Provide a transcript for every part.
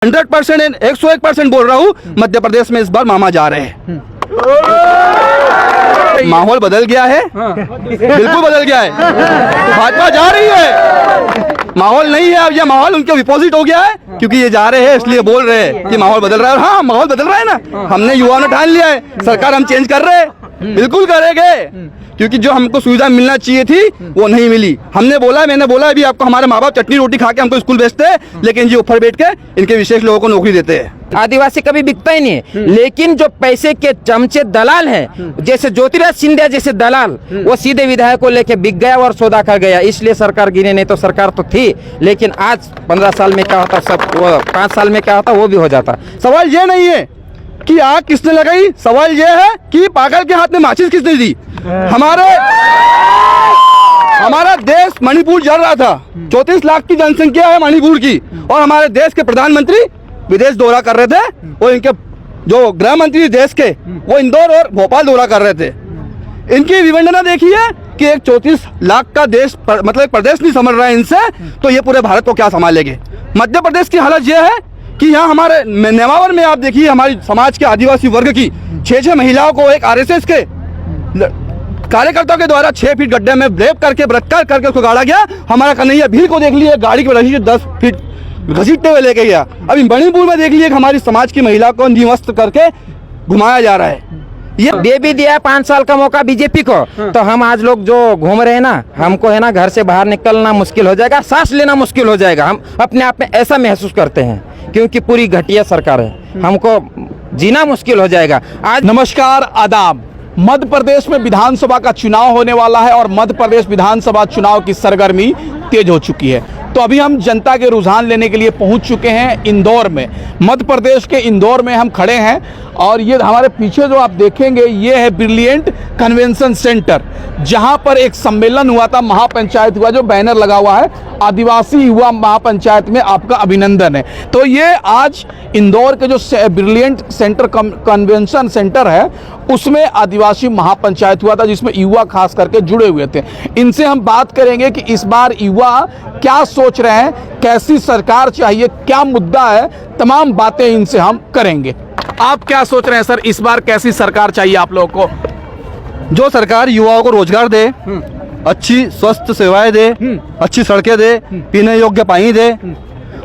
100% 101% बोल रहा हूँ, मध्य प्रदेश में इस बार मामा जा रहे हैं। माहौल बदल गया है, बिल्कुल बदल गया है। भाजपा जा रही है, माहौल नहीं है अब, ये माहौल उनके विपोजिट हो गया है, क्योंकि ये जा रहे हैं इसलिए बोल रहे हैं कि माहौल बदल रहा है। हाँ, माहौल बदल रहा है ना, हमने युवाओं ने ठान लिया है, सरकार हम चेंज कर रहे हैं, बिल्कुल करेंगे, क्योंकि जो हमको सुविधा मिलना चाहिए थी वो नहीं मिली। मैंने बोला अभी आपको, हमारे माँ बाप चटनी रोटी खा के हमको स्कूल भेजते हैं, लेकिन ये ऊपर बैठ के इनके विशेष लोगों को नौकरी देते हैं। आदिवासी कभी बिकता ही नहीं है, लेकिन जो पैसे के चमचे दलाल हैं, जैसे ज्योतिराज सिंधिया जैसे दलाल, वो सीधे विधायक को लेके बिक गया और सौदा कर गया, इसलिए सरकार गिरे। नहीं तो सरकार तो थी, लेकिन आज 15 साल में क्या होता, सब 5 साल में क्या होता वो भी हो जाता। सवाल ये नहीं है कि आग किसने लगाई, सवाल ये है कि पागल के हाथ में माचिस किसने दी। हमारा देश मणिपुर जल रहा था, 34 लाख की जनसंख्या है मणिपुर की, और हमारे देश के प्रधानमंत्री विदेश दौरा कर रहे थे, और इनके जो गृह मंत्री देश के वो इंदौर और भोपाल दौरा कर रहे थे। इनकी विडंबना देखिए कि एक 34 लाख का देश मतलब एक प्रदेश नहीं समझ रहा है इनसे, तो ये पूरे भारत को क्या संभालेंगे। मध्य प्रदेश की हालत यह है कि यहाँ हमारे नेमावर में आप देखिए, हमारी समाज के आदिवासी वर्ग की 6 महिलाओं को एक RSS के कार्यकर्ताओं के द्वारा 6 फीट गड्ढे में रेप करके बलात्कार करके उसको गाड़ा गया। हमारा कन्हैया भील को देख लिए गाड़ी की रस्सी से 10 फीट घसीटते हुए लेके गया। अभी मणिपुर में देख लिए हमारी समाज की महिला को निवस्त करके घुमाया जा रहा है। ये दे भी दिया 5 साल का मौका बीजेपी को, तो हम आज लोग जो घूम रहे हैं ना, हमको है ना घर से बाहर निकलना मुश्किल हो जाएगा, सांस लेना मुश्किल हो जाएगा। हम अपने आप में ऐसा महसूस करते हैं, क्योंकि पूरी घटिया सरकार है, हमको जीना मुश्किल हो जाएगा। आज नमस्कार, आदाब। मध्य प्रदेश में विधानसभा का चुनाव होने वाला है और मध्य प्रदेश विधानसभा चुनाव की सरगर्मी तेज हो चुकी है। तो अभी हम जनता के रुझान लेने के लिए पहुंच चुके हैं इंदौर में। मध्य प्रदेश के इंदौर में हम खड़े हैं, और ये हमारे पीछे जो आप देखेंगे ये है ब्रिलियंट कन्वेंशन सेंटर, जहां पर एक सम्मेलन हुआ था, महापंचायत हुआ, जो बैनर लगा हुआ है आदिवासी युवा महापंचायत में आपका अभिनंदन है। तो ये आज इंदौर के जो ब्रिलियंट सेंटर कन्वेंशन सेंटर है उसमें आदिवासी महापंचायत हुआ था, जिसमें युवा खास करके जुड़े हुए थे। इनसे हम बात करेंगे कि इस बार युवा क्या सोच रहे हैं, कैसी सरकार चाहिए, क्या मुद्दा है, तमाम बातें इनसे हम करेंगे। आप क्या सोच रहे हैं सर, इस बार कैसी सरकार चाहिए आप लोगों को? जो सरकार युवाओं को रोजगार दे, अच्छी स्वस्थ सेवाएं दे, अच्छी सड़कें दे, पीने योग्य पानी दे,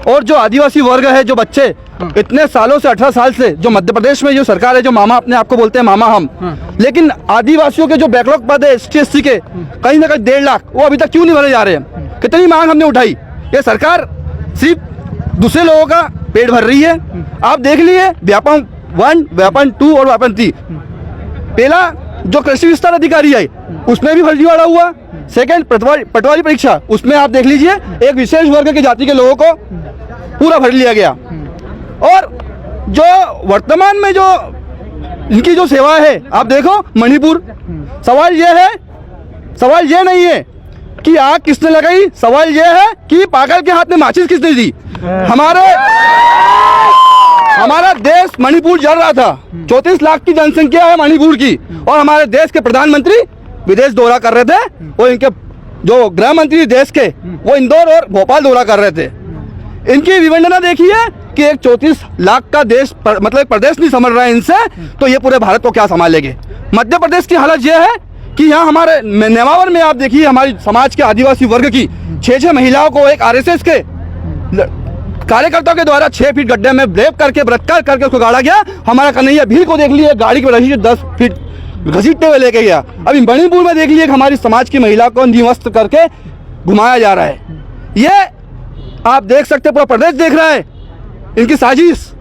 और जो आदिवासी वर्ग है, जो बच्चे इतने सालों से 18 साल से जो मध्य प्रदेश में जो सरकार है, जो मामा अपने आप को बोलते हैं मामा हम, लेकिन आदिवासियों के जो बैकलॉग पद है ST/SC के कहीं ना कहीं 1.5 लाख, वो अभी तक क्यों नहीं भरे जा रहे हैं। कितनी मांग हमने उठाई, ये सरकार सिर्फ दूसरे लोगों का पेट भर रही है। आप देख लिए व्यापम 1, व्यापम 2 और व्यापम 3। पहला जो कृषि विस्तार अधिकारी है उसमें भी फर्जीवाड़ा हुआ। सेकंड पटवारी परीक्षा, उसमें आप देख लीजिए एक विशेष वर्ग की जाति के लोगों को पूरा भर लिया गया। और जो वर्तमान में जो इनकी जो सेवा है, आप देखो मणिपुर, सवाल ये नहीं है कि आग किसने लगाई, सवाल ये है कि पागल के हाथ में माचिस किसने दी। हमारा देश मणिपुर जल रहा था, 34 लाख की जनसंख्या है मणिपुर की, और हमारे देश के प्रधानमंत्री विदेश दौरा कर रहे थे, और इनके जो गृह मंत्री देश के वो इंदौर और भोपाल दौरा कर रहे थे। इनकी विडंबना देखिए कि एक 34 लाख का देश मतलब एक प्रदेश नहीं समझ रहा है इनसे, तो ये पूरे भारत को क्या संभालेंगे। मध्य प्रदेश की हालत यह है कि यहाँ हमारे नेमावर में आप देखिए, हमारी समाज के आदिवासी वर्ग की 6 महिलाओं को एक RSS के कार्यकर्ताओं के द्वारा 6 फीट गड्ढे में रेप करके बलात्कार करके उसको गाड़ा गया। हमारा कन्हैया भील को देख लिए गाड़ी की रस्सी से 10 फीट घसीटते हुए लेके गया। अभी मणिपुर में देख लिए हमारी समाज की महिला को निवस्त करके घुमाया जा रहा है। ये आप देख सकते, पूरा प्रदेश देख रहा है इनकी साजिश।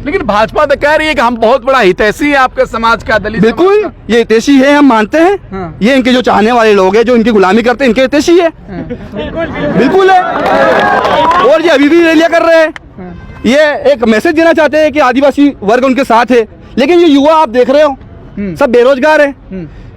लेकिन भाजपा तो कह रही है कि हम बहुत बड़ा हितैषी है आपके समाज का, दलित। बिल्कुल, ये हितैषी है, हम मानते हैं। ये इनके जो चाहने वाले लोग हैं, जो इनकी गुलामी करते हैं, इनके हितैषी है। बिल्कुल है। और ये अभी भी रैलियां कर रहे हैं, ये एक मैसेज देना चाहते हैं कि आदिवासी वर्ग उनके साथ है। लेकिन ये युवा आप देख रहे हो सब बेरोजगार है,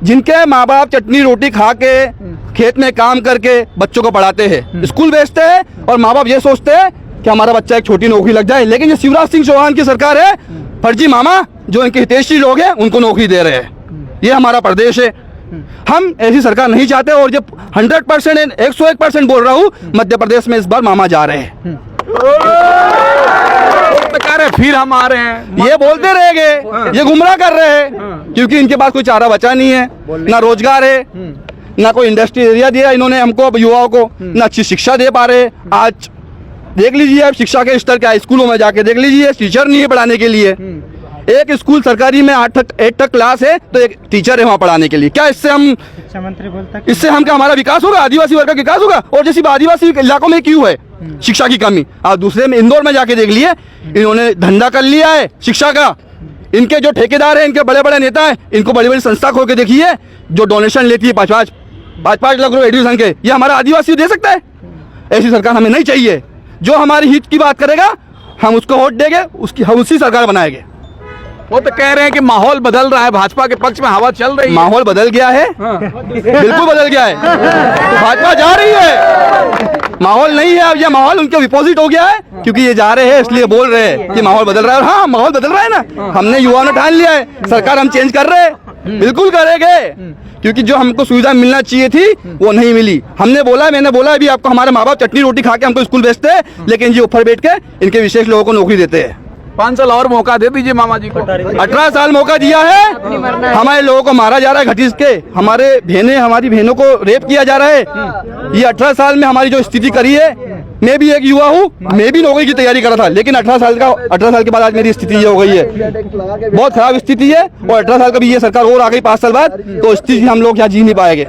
जिनके माँ बाप चटनी रोटी खा के खेत में काम करके बच्चों को पढ़ाते हैं, स्कूल भेजते हैं, और माँ बाप ये सोचते हैं कि हमारा बच्चा एक छोटी नौकरी लग जाए। लेकिन ये शिवराज सिंह चौहान की सरकार है, फर्जी मामा जो इनके हितैषी लोग हैं उनको नौकरी दे रहे हैं। ये हमारा प्रदेश है, हम ऐसी सरकार नहीं चाहते। और जब 100% 101% बोल रहा हूँ, मध्य प्रदेश में इस बार मामा जा रहे हैं। फिर हम आ रहे हैं। ये बोलते रहेंगे, ये गुमराह कर रहे हैं, क्योंकि इनके पास कोई चारा बचा नहीं है, ना रोजगार है, ना कोई इंडस्ट्री एरिया दिया इन्होंने हमको युवाओं को, ना अच्छी शिक्षा दे पा रहे। आज देख लीजिए आप शिक्षा के स्तर क्या है, स्कूलों में जाके देख लीजिए, टीचर नहीं है पढ़ाने के लिए। एक स्कूल सरकारी में 8 तक क्लास है तो एक टीचर है वहाँ पढ़ाने के लिए। क्या इससे हम शिक्षा मंत्री बोलता है इससे हम क्या हमारा विकास होगा, आदिवासी वर्ग का विकास होगा? और जैसे आदिवासी इलाकों में क्यों है शिक्षा की कमी? आप दूसरे में इंदौर में जाके देख लिए, इन्होंने धंधा कर लिया है शिक्षा का। इनके जो ठेकेदार हैं, इनके बड़े बड़े नेता हैं, इनको बड़ी बड़ी संस्था खोल के देखिए जो डोनेशन लेती है 5-5 लाख रुपए एडमिशन के। ये हमारा आदिवासी दे सकता है? ऐसी सरकार हमें नहीं चाहिए। जो हमारी हित की बात करेगा हम उसको वोट देंगे, हम उसी सरकार बनाएंगे। वो तो कह रहे हैं कि माहौल बदल रहा है, भाजपा के पक्ष में हवा चल रही है। माहौल बदल गया है, बिल्कुल बदल गया है। भाजपा जा रही है, माहौल नहीं है अब, ये माहौल उनके विपोजिट हो गया है, क्योंकि ये जा रहे हैं इसलिए बोल रहे हैं कि माहौल बदल रहा है। हाँ, माहौल बदल रहा है ना, हमने युवाओं ने ठान लिया है, सरकार हम चेंज कर रहे हैं, बिल्कुल करेंगे, क्योंकि जो हमको सुविधा मिलना चाहिए थी वो नहीं मिली। मैंने बोला अभी आपको, हमारे माँ बाप चटनी रोटी खा के हमको स्कूल भेजते हैं, लेकिन ये ऊपर बैठ के इनके विशेष लोगों को नौकरी देते हैं। 5 साल और मौका दे दीजिए मामा जी को। 18 साल मौका दिया है, हमारे लोगों को मारा जा रहा है घसीट के, हमारी बहनों को रेप किया जा रहा है। ये 18 साल में हमारी जो स्थिति करी है, मैं भी एक युवा हूँ, मैं भी नौकरी की तैयारी कर रहा था, लेकिन 18 साल के बाद आज मेरी स्थिति ये हो गई है, बहुत खराब स्थिति है। और 18 साल का भी ये सरकार और आ गई 5 साल बाद, तो स्थिति हम लोग यहाँ जी नहीं पाएंगे।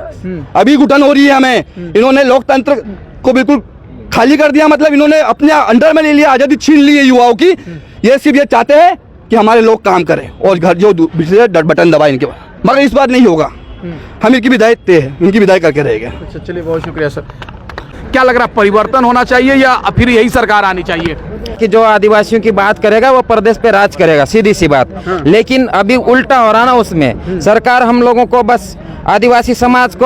अभी घुटन हो रही है हमें, इन्होंने लोकतंत्र को बिल्कुल खाली कर दिया, मतलब इन्होंने अपने अंडर में ले लिया, आजादी छीन ली है युवाओं की। ये सिर्फ ये चाहते हैं कि हमारे लोग काम करें और घर जो बटन दबाए इनके बाद, मगर इस बात नहीं होगा। हम इनकी विदाई करके रहेंगे। अच्छा, चलिए, बहुत शुक्रिया सर। क्या लग रहा है, परिवर्तन होना चाहिए या फिर यही सरकार आनी चाहिए? कि जो आदिवासियों की बात करेगा वो प्रदेश पे राज करेगा, सीधी सी बात। लेकिन अभी उल्टा हो रहा ना, उसमें सरकार हम लोगों को बस आदिवासी समाज को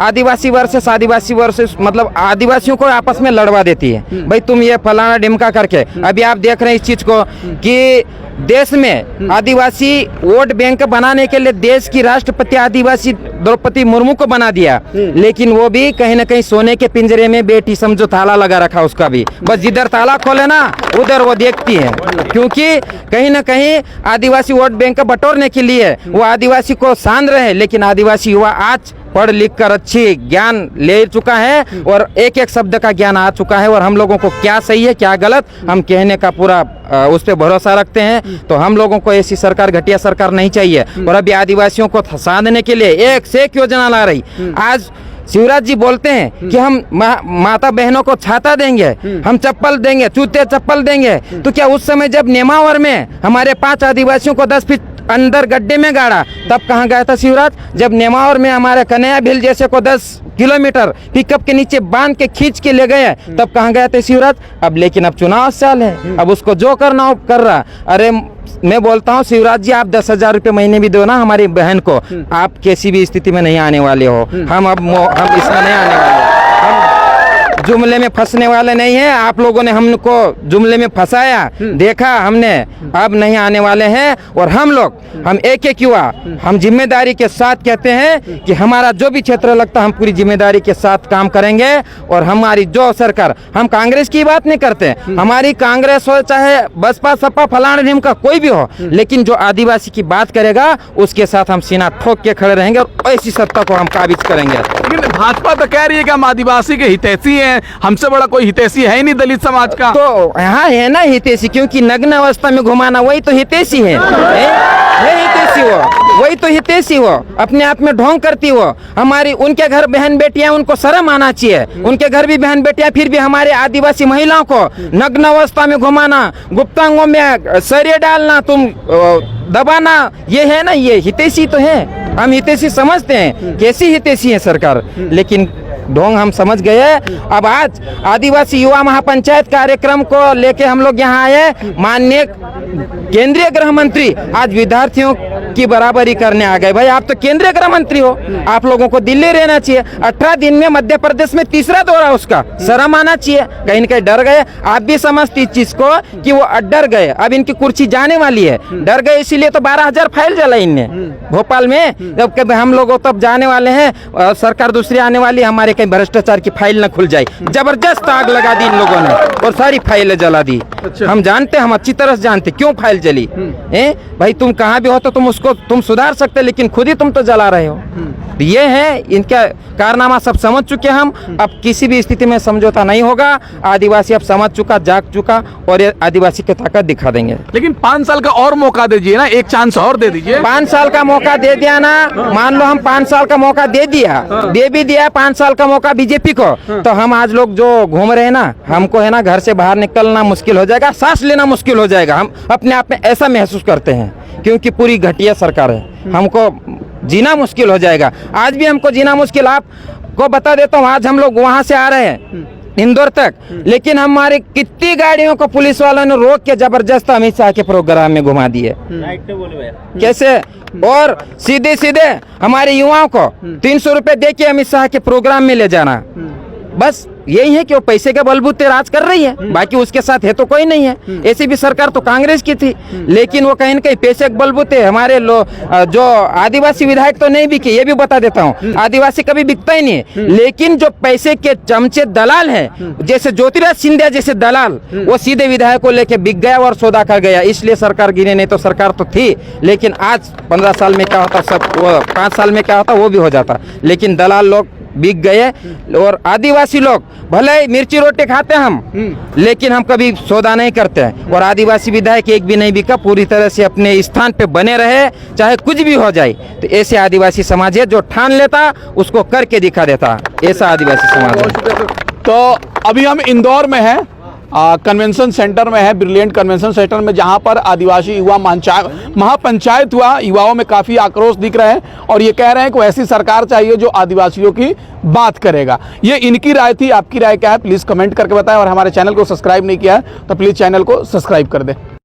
आदिवासी वर्सेस मतलब आदिवासियों को आपस में लड़वा देती है। भाई तुम ये फलाना ढिमका करके, अभी आप देख रहे हैं इस चीज को कि देश में आदिवासी वोट बैंक बनाने के लिए देश की राष्ट्रपति आदिवासी द्रौपदी मुर्मू को बना दिया, लेकिन वो भी कहीं ना कहीं सोने के पिंजरे में बेटी समझो ताला लगा रखा उसका भी, बस जिधर ताला खोले ना उधर वो देखती है, क्योंकि कहीं ना कहीं आदिवासी वोट बैंक बटोरने के लिए वो आदिवासी को शान रहे। लेकिन आदिवासी युवा आज पढ़ लिख कर अच्छी ज्ञान ले चुका है और एक एक शब्द का ज्ञान आ चुका है, और हम लोगों को क्या सही है क्या गलत हम कहने का पूरा उस पर भरोसा रखते हैं। तो हम लोगों को ऐसी सरकार, घटिया सरकार नहीं चाहिए। और अभी आदिवासियों को फंसाने के लिए एक से एक योजना ला रही। आज शिवराज जी बोलते हैं कि हम माता बहनों को छाता देंगे, हम चप्पल देंगे, जूते चप्पल देंगे, तो क्या उस समय जब नेमावर में हमारे 5 आदिवासियों को 10 फीट अंदर गड्ढे में गाड़ा, तब कहाँ गया था शिवराज? जब नेमावर में हमारे कन्हैया भील जैसे को 10 किलोमीटर पिकअप के नीचे बांध के खींच के ले गए, तब कहाँ गए थे शिवराज? अब लेकिन अब चुनाव साल है, अब उसको जो करना हो कर रहा। अरे मैं बोलता हूँ शिवराज जी, आप 10,000 रुपये महीने भी दो ना हमारी बहन को, आप किसी भी स्थिति में नहीं आने वाले हो। हम इसमें नहीं आने वाले, हम जुमले में फंसने वाले नहीं हैं। आप लोगों ने हमको जुमले में फंसाया, देखा हमने, अब नहीं आने वाले हैं। और हम एक युवा, हम जिम्मेदारी के साथ कहते हैं कि हमारा जो भी क्षेत्र लगता है हम पूरी जिम्मेदारी के साथ काम करेंगे। और हमारी जो सरकार, हम कांग्रेस की बात नहीं करते, हमारी कांग्रेस हो चाहे बसपा सपा फलाना ढिमका कोई भी हो, लेकिन जो आदिवासी की बात करेगा उसके साथ हम सीना ठोक के खड़े रहेंगे और ऐसी सत्ता को हम काबिज करेंगे। लेकिन भाजपा तो कह रही है कि हम आदिवासी के हितैषी हैं, हमसे बड़ा कोई हितैषी है ही नहीं दलित समाज का। तो यहाँ है ना हितैषी, क्योंकि नग्न अवस्था में घुमाना वही तो हितैषी है हितैषी हो, वही तो हितैषी हो, अपने आप में ढोंग करती हो। हमारी उनके घर बहन बेटियां, उनको शर्म आना चाहिए, उनके घर भी बहन बेटियां, फिर भी हमारे आदिवासी महिलाओं को नग्न अवस्था में घुमाना, गुप्तांगों में सरिये डालना, तुम दबाना, ये है ना, ये हितैषी तो है। हम हितैषी समझते हैं, कैसी हितैषी है सरकार, लेकिन ढोंग हम समझ गए। अब आज आदिवासी युवा महापंचायत कार्यक्रम को लेके हम लोग यहाँ आए। माननीय केंद्रीय गृह मंत्री आज विद्यार्थियों की बराबरी करने आ गए। भाई आप तो केंद्रीय गृह मंत्री हो, आप लोगों को दिल्ली रहना चाहिए। 18 दिन में मध्य प्रदेश में 3रा दौरा उसका, शर्म आना चाहिए। कहीं न कहीं डर गए, आप भी समझते इस चीज को कि वो डर गए, अब इनकी कुर्सी जाने वाली है, डर गए, इसीलिए तो 12,000 फाइल जला इनने भोपाल में। जब हम लोग तब जाने वाले हैं, सरकार दूसरी आने वाली, हमारे कहीं भ्रष्टाचार की फाइल न खुल जाए। जबरदस्त आग लगा दी इन लोगों ने और सारी फाइलें जला दी। हम जानते, हम अच्छी तरह से जानते क्यों फाइल जली। भाई तुम कहाँ भी हो तो तुम उसको तुम सुधार सकते, लेकिन खुद ही तुम तो जला रहे हो। ये है इनका कारनामा, सब समझ चुके हम। अब किसी भी स्थिति में समझौता नहीं होगा। आदिवासी अब समझ चुका, जाग चुका और ये आदिवासी की ताकत दिखा देंगे। लेकिन 5 साल का और मौका दीजिए ना, एक चांस और दे दीजिए। 5 साल का मौका दे दिया ना, मान लो हम 5 साल का मौका दे दिया, दे भी दिया 5 साल का मौका बीजेपी को, तो हम आज लोग जो घूम रहे हैं ना, हमको है ना घर से बाहर निकलना मुश्किल हो जाएगा, सांस लेना मुश्किल हो जाएगा। हम अपने आप में ऐसा महसूस करते हैं क्योंकि पूरी घटिया सरकार है, हमको जीना मुश्किल हो जाएगा। आज भी हमको जीना मुश्किल। आपको बता देता हूँ, आज हम लोग वहाँ से आ रहे हैं इंदौर तक, लेकिन हमारी कितनी गाड़ियों को पुलिस वालों ने रोक के जबरदस्त अमित शाह के प्रोग्राम में घुमा दिए। कैसे? और सीधे सीधे हमारे युवाओं को 300 रुपए दे के अमित शाह के प्रोग्राम में ले जाना। बस यही है कि वो पैसे के बलबूते राज कर रही है, बाकी उसके साथ है तो कोई नहीं है। ऐसी भी सरकार तो कांग्रेस की थी, लेकिन वो कहीं न कहीं पैसे के बलबूते हमारे जो आदिवासी विधायक तो नहीं बिके, ये भी बता देता हूँ। आदिवासी कभी बिकता ही नहीं है, लेकिन जो पैसे के चमचे दलाल हैं, जैसे ज्योतिराज सिंधिया जैसे दलाल, वो सीधे विधायक को लेके बिक गया और सौदा कर गया, इसलिए सरकार गिरे। नहीं तो सरकार तो थी, लेकिन आज 15 साल में क्या होता, सब 5 साल में क्या होता वो भी हो जाता, लेकिन दलाल लोग बिक गए। और आदिवासी लोग भले ही मिर्ची रोटी खाते हम, लेकिन हम कभी सौदा नहीं करते हैं। और आदिवासी विधायक एक भी नहीं बिका, पूरी तरह से अपने स्थान पे बने रहे, चाहे कुछ भी हो जाए। तो ऐसे आदिवासी समाज है जो ठान लेता उसको करके दिखा देता, ऐसा आदिवासी समाज है। तो अभी हम इंदौर में हैं, कन्वेंशन सेंटर में है, ब्रिलियंट कन्वेंशन सेंटर में, जहां पर आदिवासी युवा महापंचायत हुआ। युवाओं में काफ़ी आक्रोश दिख रहे हैं और ये कह रहे हैं कि ऐसी सरकार चाहिए जो आदिवासियों की बात करेगा। ये इनकी राय थी, आपकी राय क्या है प्लीज़ कमेंट करके बताएं। और हमारे चैनल को सब्सक्राइब नहीं किया है तो प्लीज़ चैनल को सब्सक्राइब कर दें।